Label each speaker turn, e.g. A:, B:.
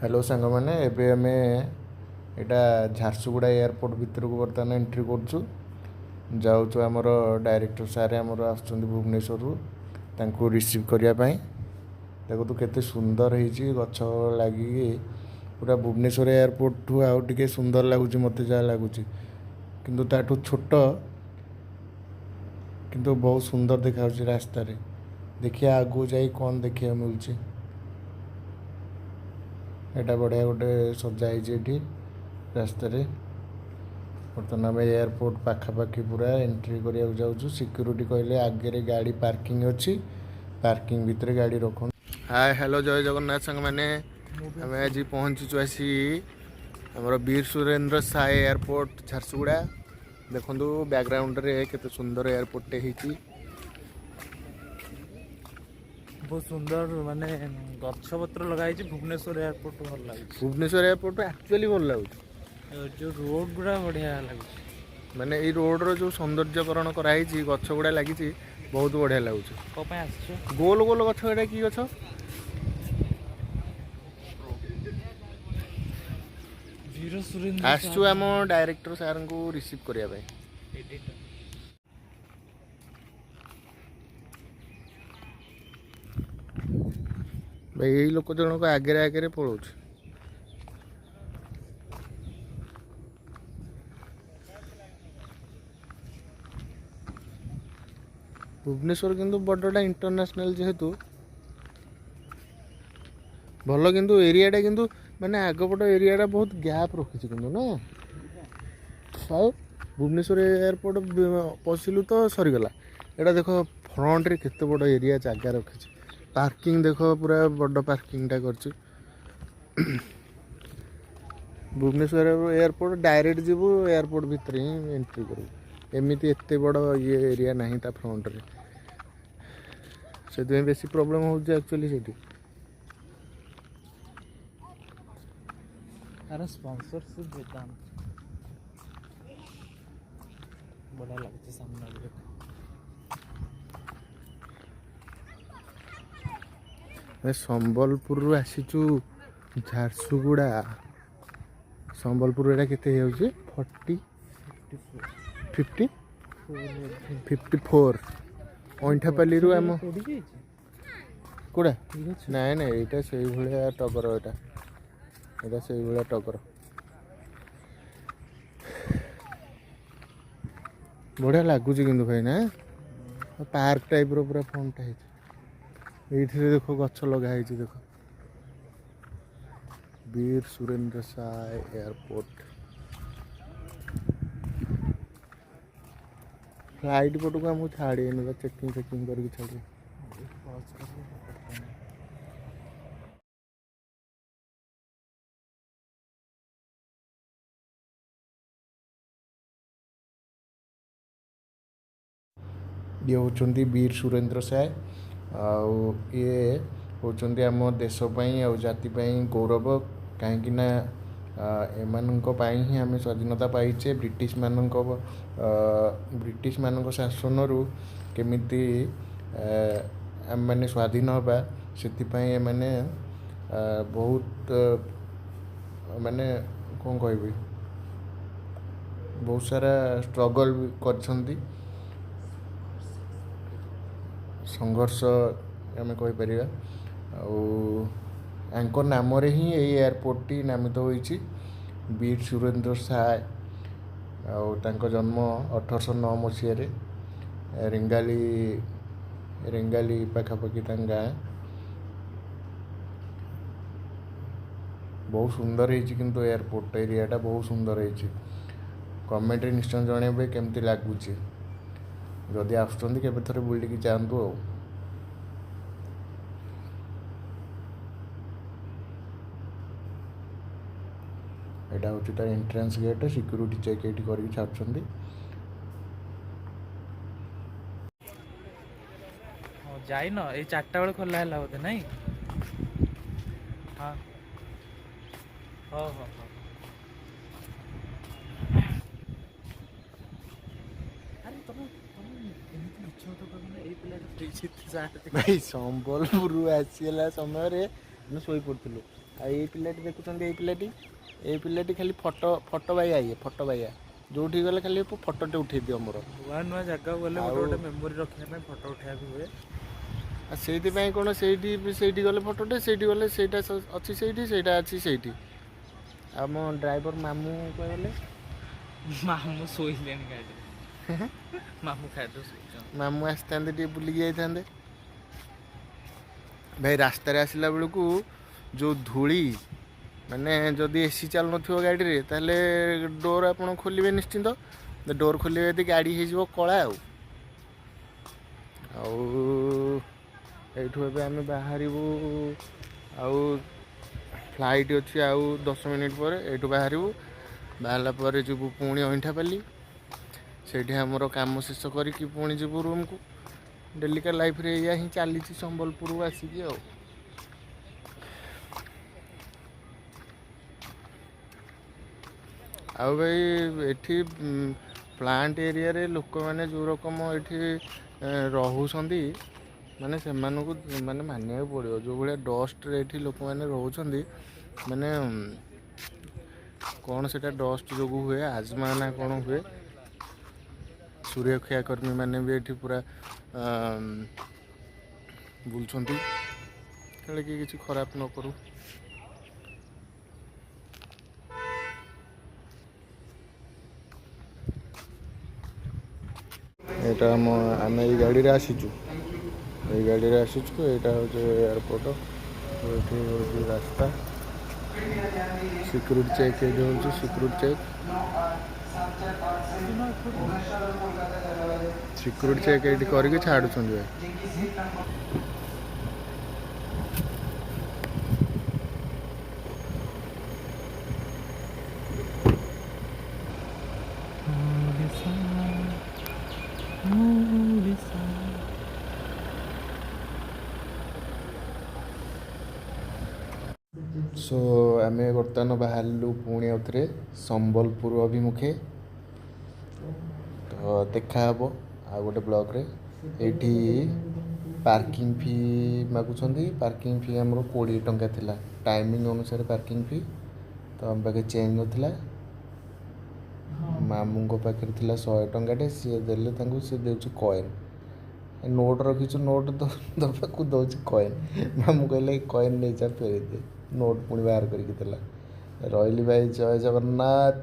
A: Hello सांग मैंने एबे आमे एटा झारसुगुड़ा एयरपोर्ट भितर को बर्तमान एंट्री करछु जाऊँ आमर डायरेक्टर सारे आमर आसुँच भुवनेश्वर रिसीव करने देखो तो केते सुंदर है गछ लगी पूरा भुवनेश्वर एयरपोर्ट ठू आउ टे सुंदर लगुच मत जहाँ लगुच किंतु ताठू छोट किंतु बहुत सुंदर देखा रास्तार देखिए आगू जा कौन देखा मिलूँ एटा बढ़िया गोटे सजाई रास्तार बर्तमान आम एयरपोर्ट पाखापाखि पूरा एंट्री करने जाऊँ सिक्यूरीटी कहले आगे गाड़ी पार्किंग अच्छी पार्किंग भितर गाड़ी रख। हाय हेलो जय जगन्नाथ संग मैंने आम आज पहुँचीचु आसी आमर वीर सुरेंद्र साय एयरपोर्ट झारसुगुड़ा देखु बैकग्राउंड रे केते सुंदर एयरपोर्ट होती
B: बहुत सुंदर माने गछ पत्र लगाई भुवनेश्वर एयरपोर्ट भल लगे।
A: भुवनेश्वर एयरपोर्ट एक्चुअली भल लगे
B: जो रोड गुड़ा बढ़िया लगे
A: माने ये रोड रो जो सौंदर्यकरण कराई गछ गुड़ा लगी बहुत बढ़िया लगुच गोल गोल गछ एटा कि गछ
B: वीर सुरेंद्र
A: आसचु आम डायरेक्टर सार को रिसीव करने भाई यही लोक जनक आगे आगे पलाऊँ भुवनेश्वर किंतु बड़टा इंटरनेशनल जेहेतु भल किंतु एरियाटा किंतु माने आगपट एरियाटा बहुत गैप रखी किंतु ना आओ भुवनेश्वर एयरपोर्ट पशिलु तो सरीगला एटा देख फ्रंट रे केते बड़ एरिया जगह रखी पार्किंग देख पूरा बड़ पार्किंगटा कर भुवनेश्वर एयरपोर्ट डायरेक्ट जीवु एयरपोर्ट भितर ही एंट्री करू एमती एत बड़ ये एरिया नहीं ता फ्रंट रे से बेसी प्रॉब्लम हो एक्चुअली से
B: अरे स्पॉन्सरशिप देता बढ़िया लगता सामने देखो
A: संबलपुर आसीचु झारसुगुड़ा संबलपुर एटा केते होउची 54 ओंठापाली रु आम कोड़ा नाई ना यहाँ से भाया टगर यहाँ से भाया टगर बढ़िया लगुच कि भाई ना पार्क टाइप रो पूरा फ्रंट है ये देख गछ लगाई देख वीर सुरेंद्र साय एयरपोर्ट फ्लाइट पटू आमको छाड़े चेकिंग करके छाड़े ये होचंदी वीर सुरेंद्र साय ये होचंदी आम देश आ जाति गौरव कहीं एमानंई ही आम स्वाधीनता पाइचे ब्रिटिश मान शासन रु केमिति आम मैंने स्वाधीन हवा से मैंने बहुत माने कौन कह बहुत सारा स्ट्रगल कर संघर्ष आम कहीपर आंकर नाम ही यही एयरपोर्ट टी नामित होईची वीर सुरेंद्र साय जन्म 1809 मसीह रेंगाली पाखापाखि गाँ बहुत सुंदर है किंतु एयरपोर्ट एरियाटा बहुत सुंदर है कमेंट निश्चय जनइबे केमती लगुच जदि आसुँच के थे बुलिकी जातु यहाँ हूँ तार एंट्रेंस गेट सिक्यूरीटी चेक ये करके छाड़ुंट
B: जाइन ये 4टा बेले खोला है बोधे नहीं हाँ हाँ हाँ
A: भाई संबलपुर आसीगला समय शोई पड़ू ଆଉ ଏଇ ପିଲାଟି ଦେଖୁଛନ୍ତି, ଏଇ ପିଲାଟି ଖାଲି ଫଟୋ ବାଇଆ, ଫଟୋ ବାଇଆ। ଯେଉଁଠିକି ଗଲେ ଖାଲି ଫଟୋଟେ ଉଠେଇ ଦିଅ ମୋର।
B: ନୂଆ ନୂଆ ଜାଗାକୁ ଗଲେ
A: ଆଉ
B: ଗୋଟେ ମେମୋରି ରଖିବା ପାଇଁ ଫଟୋ ଉଠେଇବାକୁ ହୁଏ।
A: ଆଉ ସେଇଥିପାଇଁ କ'ଣ ସେଇଠି ଗଲେ ଫଟୋଟେ, ସେଇଠି ଗଲେ ସେଇଟା ଅଛି ସେଇଟା ଅଛି ସେଇଠି। ଆଉ ମୋ ଡ୍ରାଇଭର ମାମୁଁ କହିଗଲେ,
B: ମାମୁଁ ଶୋଇଲେଣି ଗାଡ଼ିରେ। ମାମୁଁ ଖାଇତେ ଶୋଇଛନ୍ତି।
A: ମାମୁଁ ଆସିଥାନ୍ତେ ଟିକେ ବୁଲିକି ଯାଇଥାନ୍ତେ। ଭାଇ ରାସ୍ତାରେ ଆସିଲା ବେଳକୁ ଯେଉଁ ଧୂଳି, ମାନେ ଯଦି ଏସି ଚାଲୁନଥିବ ଗାଡ଼ିରେ ତାହେଲେ ଡୋର୍ ଆପଣ ଖୋଲିବେ ନିଶ୍ଚିନ୍ତ। ଡୋର୍ ଖୋଲିବେ ଯଦି ଗାଡ଼ି ହେଇଯିବ କଳା। ଆଉ ଏଇଠୁ ଏବେ ଆମେ ବାହାରିବୁ। ଆଉ ଫ୍ଲାଇଟ୍ ଅଛି ଆଉ 10 ମିନିଟ୍ ପରେ। ଏଇଠୁ ବାହାରିବୁ, ବାହାରିଲା ପରେ ଯିବୁ ପୁଣି ଅଇଁଠାପାଲି। ସେଇଠି ଆମର କାମ ଶେଷ କରିକି ପୁଣି ଯିବୁ ରୁମ୍କୁ। ଡେଲିକା ଲାଇଫ୍ରେ ଏଇଆ ହିଁ ଚାଲିଛି ସମ୍ବଲପୁରରୁ ଆସିକି। ଆଉ ଭାଇ ଏଠି ପ୍ଲାଣ୍ଟ ଏରିଆରେ ଲୋକମାନେ ଯେଉଁ ରକମ ଏଠି ରହୁଛନ୍ତି, ମାନେ ସେମାନଙ୍କୁ ମାନେ ମାନିବାକୁ ପଡ଼ିବ। ଯେଉଁ ଭଳିଆ ଡଷ୍ଟରେ ଏଠି ଲୋକମାନେ ରହୁଛନ୍ତି, ମାନେ କ'ଣ ସେଇଟା ଡଷ୍ଟ ଯୋଗୁଁ ହୁଏ, ଆଜମା ନା କ'ଣ ହୁଏ। ସୁରକ୍ଷା କର୍ମୀ ମାନେ ବି ଏଠି ପୁରା ବୁଲୁଛନ୍ତି, କାଳେ କିଏ କିଛି ଖରାପ ନ କରୁ। ଏଇଟା ଆମେ ଏଇ ଗାଡ଼ିରେ ଆସିଛୁ, ଏଇଟା ହେଉଛି ଏୟାରପୋର୍ଟ। ଏଇଠି ହେଉଛି ରାସ୍ତା। ସିକ୍ୟୁରିଟି ଚେକ୍ ଏଇଠି ହେଉଛି, ସିକ୍ୟୁରିଟି ଚେକ୍ ଏଇଠି କରିକି ଛାଡ଼ୁଛନ୍ତି ଭାଇ। ସୋ ଆମେ ବର୍ତ୍ତମାନ ବାହାରିଲୁ ପୁଣି ଆଉଥରେ ସମ୍ବଲପୁର ଅଭିମୁଖେ। ତ ଦେଖା ହେବ ଆଉ ଗୋଟେ ବ୍ଲଗ୍ରେ। ଏଇଠି ପାର୍କିଂ ଫି ମାଗୁଛନ୍ତି। ପାର୍କିଂ ଫି ଆମର 20 ଟଙ୍କା ଥିଲା, ଟାଇମିଂ ଅନୁସାରେ ପାର୍କିଂ ଫି। ତ ଆମ ପାଖେ ଚେଞ୍ଜ ନଥିଲା। ମାମୁଁଙ୍କ ପାଖରେ ଥିଲା 100 ଟଙ୍କାଟେ, ସିଏ ଦେଲେ ତାଙ୍କୁ, ସିଏ ଦେଉଛି କଏନ୍। ନୋଟ୍ ରଖିଛୁ, ନୋଟ୍ ଦେବାକୁ ଦେଉଛି କଏନ୍। ମାମୁଁ କହିଲେ କଏନ୍ ନେଇଯା ଫେରେଇ ଦେ। ନୋଟ୍ ପୁଣି ବାହାର କରିକି ଦେଲା। ରହିଲି ଭାଇ, ଜୟ ଜଗନ୍ନାଥ।